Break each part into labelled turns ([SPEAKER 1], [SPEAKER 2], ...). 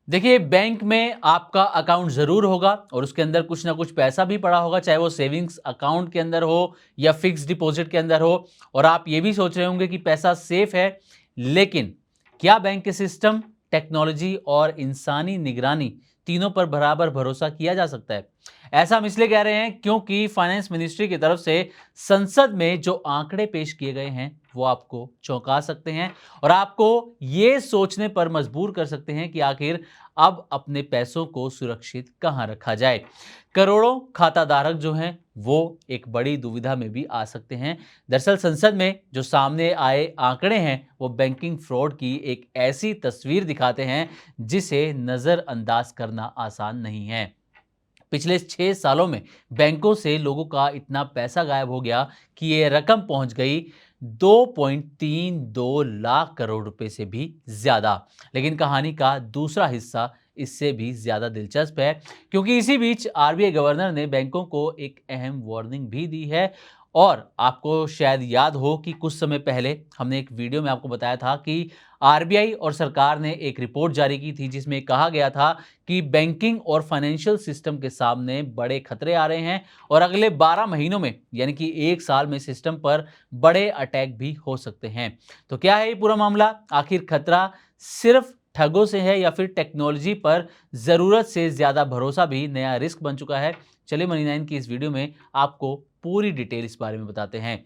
[SPEAKER 1] देखिए, बैंक में आपका अकाउंट ज़रूर होगा और उसके अंदर कुछ ना कुछ पैसा भी पड़ा होगा, चाहे वो सेविंग्स अकाउंट के अंदर हो या फिक्स डिपॉजिट के अंदर हो। और आप ये भी सोच रहे होंगे कि पैसा सेफ है, लेकिन क्या बैंक के सिस्टम, टेक्नोलॉजी और इंसानी निगरानी तीनों पर बराबर भरोसा किया जा सकता है? ऐसा हम इसलिए कह रहे हैं क्योंकि फाइनेंस मिनिस्ट्री की तरफ से संसद में जो आंकड़े पेश किए गए हैं वो आपको चौंका सकते हैं और आपको ये सोचने पर मजबूर कर सकते हैं कि आखिर अब अपने पैसों को सुरक्षित कहां रखा जाए। करोड़ों खाताधारक जो हैं वो एक बड़ी दुविधा में भी आ सकते हैं। दरअसल संसद में जो सामने आए आंकड़े हैं वो बैंकिंग फ्रॉड की एक ऐसी तस्वीर दिखाते हैं जिसे नजरअंदाज करना आसान नहीं है। पिछले 6 सालों में बैंकों से लोगों का इतना पैसा गायब हो गया कि ये रकम पहुंच गई 2.32 लाख करोड़ रुपए से भी ज्यादा। लेकिन कहानी का दूसरा हिस्सा इससे भी ज्यादा दिलचस्प है, क्योंकि इसी बीच आरबीआई गवर्नर ने बैंकों को एक अहम वार्निंग भी दी है। और आपको शायद याद हो कि कुछ समय पहले हमने एक वीडियो में आपको बताया था कि आरबीआई और सरकार ने एक रिपोर्ट जारी की थी जिसमें कहा गया था कि बैंकिंग और फाइनेंशियल सिस्टम के सामने बड़े खतरे आ रहे हैं और अगले 12 महीनों में यानी कि 1 साल में सिस्टम पर बड़े अटैक भी हो सकते हैं। तो क्या है ये पूरा मामला? आखिर खतरा सिर्फ ठगों से है या फिर टेक्नोलॉजी पर जरूरत से ज्यादा भरोसा भी नया रिस्क बन चुका है? चलिए मनी 9 की इस वीडियो में आपको पूरी डिटेल इस बारे में बताते हैं।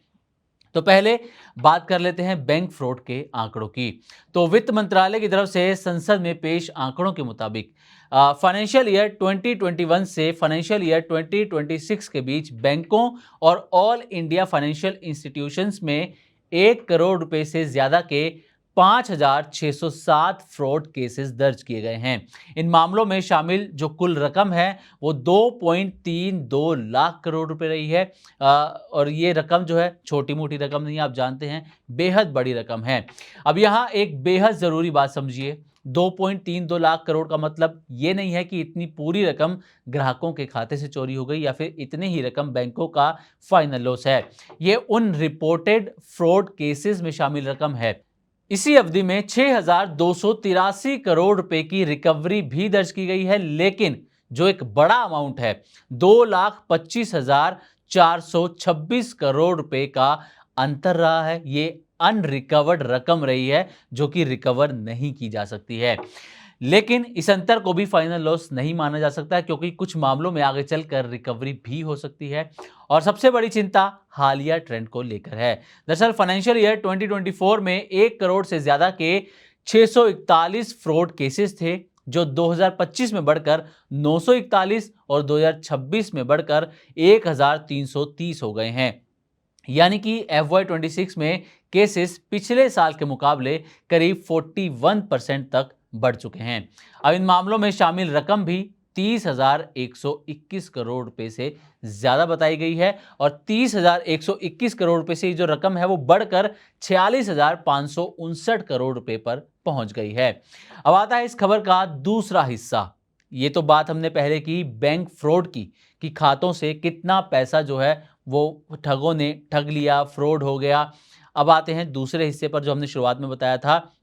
[SPEAKER 1] तो पहले बात कर लेते हैं बैंक फ्रॉड के आंकड़ों की। तो वित्त मंत्रालय की तरफ से संसद में पेश आंकड़ों के मुताबिक फाइनेंशियल ईयर 2021 से फाइनेंशियल ईयर 2026 के बीच बैंकों और ऑल इंडिया फाइनेंशियल इंस्टीट्यूशंस में 1 करोड़ रुपए से ज्यादा के 5,607 फ्रॉड केसेस दर्ज किए गए हैं। इन मामलों में शामिल जो कुल रकम है वो 2.32 लाख करोड़ रुपए रही है। और ये रकम जो है छोटी मोटी रकम नहीं, आप जानते हैं बेहद बड़ी रकम है। अब यहाँ एक बेहद ज़रूरी बात समझिए, 2.32 लाख करोड़ का मतलब ये नहीं है कि इतनी पूरी रकम ग्राहकों के खाते से चोरी हो गई या फिर इतनी ही रकम बैंकों का फाइनल लॉस है। ये उन रिपोर्टेड फ्रॉड केसेस में शामिल रकम है। इसी अवधि में 6,283 करोड़ रुपए की रिकवरी भी दर्ज की गई है, लेकिन जो एक बड़ा अमाउंट है 2,25,426 करोड़ रुपए का अंतर रहा है, ये अनरिकवर्ड रकम रही है जो कि रिकवर नहीं की जा सकती है। लेकिन इस अंतर को भी फाइनल लॉस नहीं माना जा सकता है, क्योंकि कुछ मामलों में आगे चलकर रिकवरी भी हो सकती है। और सबसे बड़ी चिंता हालिया ट्रेंड को लेकर है। दरअसल फाइनेंशियल ईयर 2024 में 1 करोड़ से ज्यादा के 641 फ्रॉड केसेस थे, जो 2025 में बढ़कर 941 और 2026 में बढ़कर 1,330 हो गए हैं। यानी कि FY26 में केसेस पिछले साल के मुकाबले करीब 41% तक बढ़ चुके हैं। अब इन मामलों में शामिल रकम भी 30,121 करोड़ रुपए से ज्यादा बताई गई है और 30,121 करोड़ रुपए से जो रकम है वो बढ़कर 46,559 करोड़ रुपए पर पहुंच गई है। अब आता है इस खबर का दूसरा हिस्सा। ये तो बात हमने पहले की बैंक फ्रॉड की कि खातों से कितना पैसा जो है वो ठगों ने ठग लिया, फ्रॉड हो गया। अब आते हैं दूसरे हिस्से पर जो हमने शुरुआत में बताया था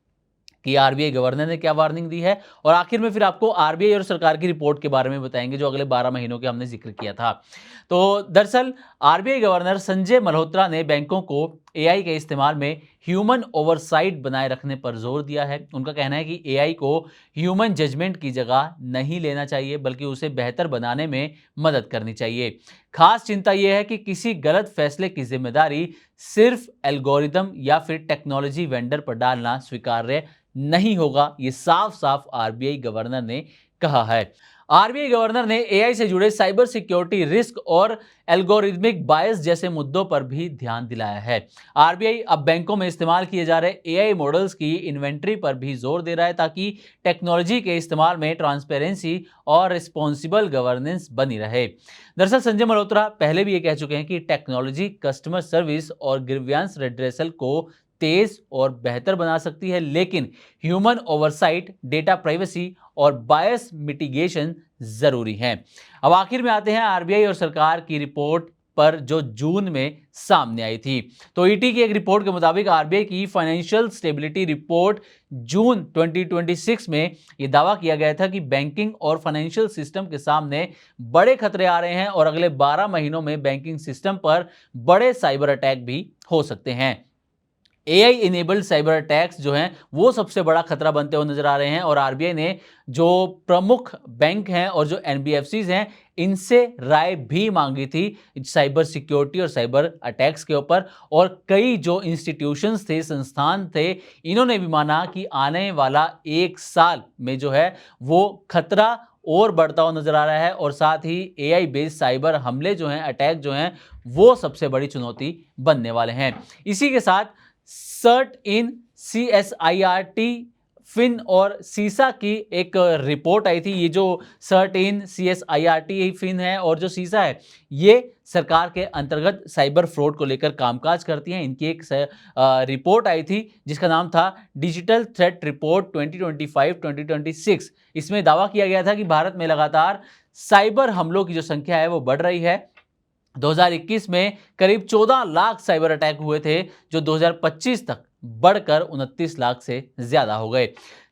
[SPEAKER 1] कि आरबीआई गवर्नर ने क्या वार्निंग दी है, और आखिर में फिर आपको आरबीआई और सरकार की रिपोर्ट के बारे में बताएंगे जो अगले 12 महीनों के हमने जिक्र किया था। तो दरअसल आरबीआई गवर्नर संजय मल्होत्रा ने बैंकों को एआई के इस्तेमाल में ह्यूमन ओवरसाइट बनाए रखने पर जोर दिया है। उनका कहना है कि एआई को ह्यूमन जजमेंट की जगह नहीं लेना चाहिए, बल्कि उसे बेहतर बनाने में मदद करनी चाहिए। खास चिंता यह है कि किसी गलत फैसले की जिम्मेदारी सिर्फ एल्गोरिदम या फिर टेक्नोलॉजी वेंडर पर डालना स्वीकार्य नहीं होगा, ये साफ साफ आरबीआई गवर्नर ने कहा है। आरबीआई गवर्नर ने एआई से जुड़े साइबर सिक्योरिटी रिस्क और एल्गोरिदमिक बायस जैसे मुद्दों पर भी ध्यान दिलाया है। आरबीआई अब बैंकों में इस्तेमाल किए जा रहे एआई मॉडल्स की इन्वेंट्री पर भी जोर दे रहा है, ताकि टेक्नोलॉजी के इस्तेमाल में ट्रांसपेरेंसी और रिस्पॉन्सिबल गवर्नेंस बनी रहे। दरअसल संजय मल्होत्रा पहले भी ये कह चुके हैं कि टेक्नोलॉजी कस्टमर सर्विस और ग्रीवियंस रेड्रेसल को तेज और बेहतर बना सकती है, लेकिन ह्यूमन ओवरसाइट, डेटा प्राइवेसी और बायस मिटिगेशन जरूरी है। अब आखिर में आते हैं आरबीआई और सरकार की रिपोर्ट पर जो जून में सामने आई थी। तो ईटी की एक रिपोर्ट के मुताबिक आरबीआई की फाइनेंशियल स्टेबिलिटी रिपोर्ट जून 2026 में यह दावा किया गया था कि बैंकिंग और फाइनेंशियल सिस्टम के सामने बड़े खतरे आ रहे हैं और अगले 12 महीनों में बैंकिंग सिस्टम पर बड़े साइबर अटैक भी हो सकते हैं। एआई इनेबल्ड साइबर अटैक्स जो हैं वो सबसे बड़ा खतरा बनते हुए नजर आ रहे हैं और आरबीआई ने जो प्रमुख बैंक हैं और जो एनबीएफसीज हैं इनसे राय भी मांगी थी साइबर सिक्योरिटी और साइबर अटैक्स के ऊपर। और कई जो इंस्टीट्यूशंस थे, संस्थान थे, इन्होंने भी माना कि आने वाला 1 साल में जो है वो खतरा और बढ़ता हुआ नजर आ रहा है और साथ ही एआई बेस्ड साइबर हमले जो हैं, अटैक जो हैं, वो सबसे बड़ी चुनौती बनने वाले हैं। इसी के साथ सर्ट इन CSIRT फिन और सीसा की एक रिपोर्ट आई थी। ये जो सर्ट इन CSIRT फिन है और जो सीसा है ये सरकार के अंतर्गत साइबर फ्रॉड को लेकर कामकाज करती हैं। इनकी एक रिपोर्ट आई थी जिसका नाम था डिजिटल थ्रेट रिपोर्ट 2025-2026। इसमें दावा किया गया था कि भारत में लगातार साइबर हमलों की जो संख्या है वो बढ़ रही है। 2021 में करीब 14 लाख साइबर अटैक हुए थे जो 2025 तक बढ़कर 29 लाख से ज्यादा हो गए।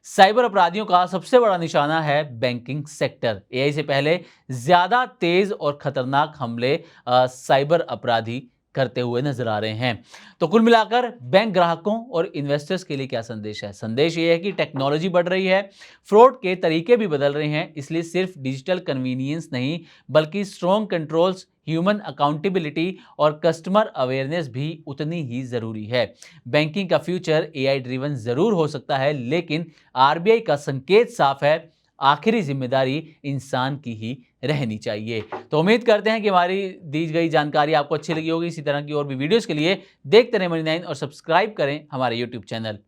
[SPEAKER 1] साइबर अपराधियों का सबसे बड़ा निशाना है बैंकिंग सेक्टर। एआई से पहले ज्यादा तेज और खतरनाक हमले साइबर अपराधी करते हुए नजर आ रहे हैं। तो कुल मिलाकर बैंक ग्राहकों और इन्वेस्टर्स के लिए क्या संदेश है? संदेश ये है कि टेक्नोलॉजी बढ़ रही है, फ्रॉड के तरीके भी बदल रहे हैं, इसलिए सिर्फ डिजिटल कन्वीनियंस नहीं बल्कि स्ट्रॉन्ग कंट्रोल्स, ह्यूमन अकाउंटेबिलिटी और कस्टमर अवेयरनेस भी उतनी ही जरूरी है। बैंकिंग का फ्यूचर एआई ड्रिवन जरूर हो सकता है, लेकिन आरबीआई का संकेत साफ है, आखिरी जिम्मेदारी इंसान की ही रहनी चाहिए। तो उम्मीद करते हैं कि हमारी दी गई जानकारी आपको अच्छी लगी होगी। इसी तरह की और भी वीडियोस के लिए देखते रहें मनी 9 और सब्सक्राइब करें हमारे यूट्यूब चैनल